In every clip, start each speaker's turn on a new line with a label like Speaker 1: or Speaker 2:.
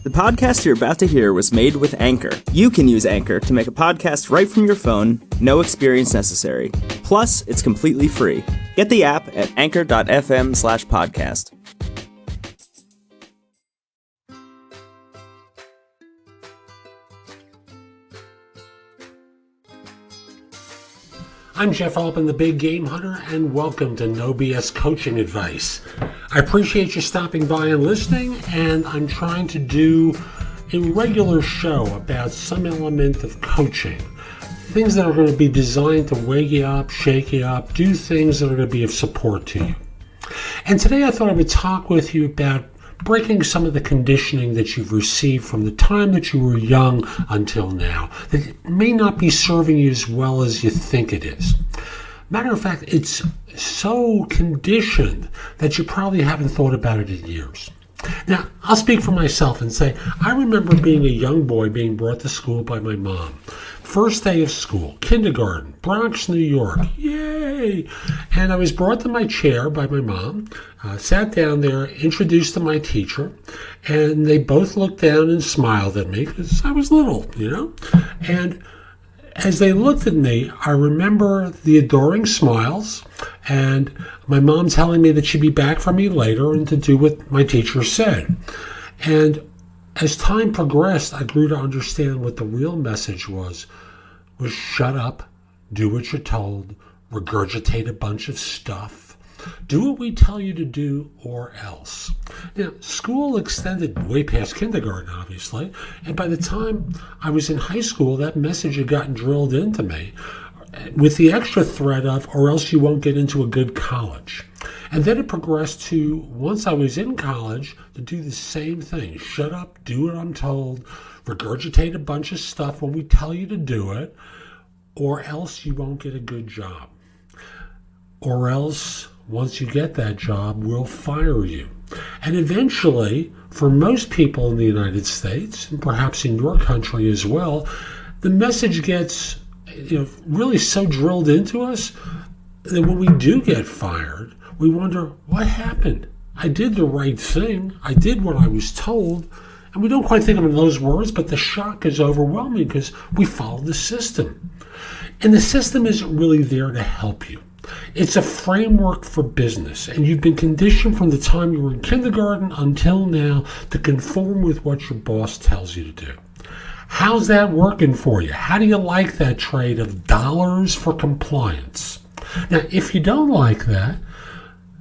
Speaker 1: The podcast you're about to hear was made with Anchor. You can use Anchor to make a podcast right from your phone, no experience necessary. Plus, it's completely free. Get the app at anchor.fm/podcast.
Speaker 2: I'm Jeff Altman, the Big Game Hunter, and welcome to No BS Coaching Advice. I appreciate you stopping by and listening, and I'm trying to do a regular show about some element of coaching. Things that are going to be designed to wake you up, shake you up, do things that are going to be of support to you. And today I thought I would talk with you about breaking some of the conditioning that you've received from the time that you were young until now, that may not be serving you as well as you think it is. Matter of fact, it's so conditioned that you probably haven't thought about it in years. Now, I'll speak for myself and say, I remember being a young boy being brought to school by my mom. First day of school, kindergarten, Bronx, New York, yay! And I was brought to my chair by my mom, sat down there, introduced to my teacher, and they both looked down and smiled at me because I was little, And as they looked at me, I remember the adoring smiles and my mom telling me that she'd be back for me later and to do what my teacher said. And as time progressed, I grew to understand what the real message was shut up, do what you're told, regurgitate a bunch of stuff, do what we tell you to do or else. Now, school extended way past kindergarten, obviously, and by the time I was in high school, that message had gotten drilled into me with the extra threat of, or else you won't get into a good college. And then it progressed to, once I was in college, to do the same thing. Shut up, do what I'm told, regurgitate a bunch of stuff when we tell you to do it, or else you won't get a good job. Or else, once you get that job, we'll fire you. And eventually, for most people in the United States, and perhaps in your country as well, the message gets really so drilled into us that when we do get fired, we wonder, what happened? I did the right thing. I did what I was told. And we don't quite think of it in those words, but the shock is overwhelming because we followed the system. And the system isn't really there to help you. It's a framework for business, and you've been conditioned from the time you were in kindergarten until now to conform with what your boss tells you to do. How's that working for you? How do you like that trade of dollars for compliance? Now, if you don't like that,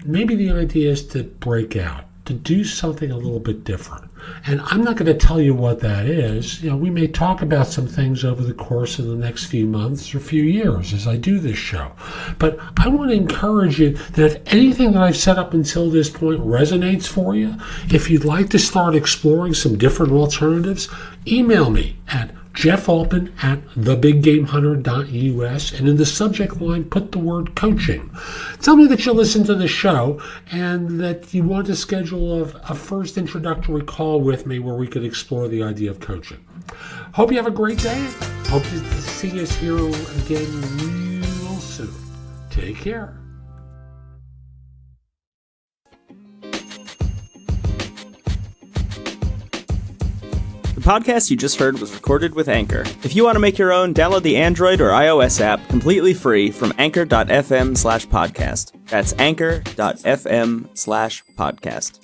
Speaker 2: maybe the idea is to break out, to do something a little bit different. And I'm not going to tell you what that is. We may talk about some things over the course of the next few months or few years as I do this show. But I want to encourage you that if anything that I've said up until this point resonates for you, if you'd like to start exploring some different alternatives, email me at jeffalpin@thebiggamehunter.us, and in the subject line, put the word coaching. Tell me that you listen to the show and that you want to schedule a first introductory call with me where we could explore the idea of coaching. Hope you have a great day. Hope to see us here again real soon. Take care.
Speaker 1: The podcast you just heard was recorded with Anchor. If you want to make your own, download the Android or iOS app completely free from anchor.fm/podcast. That's anchor.fm/podcast.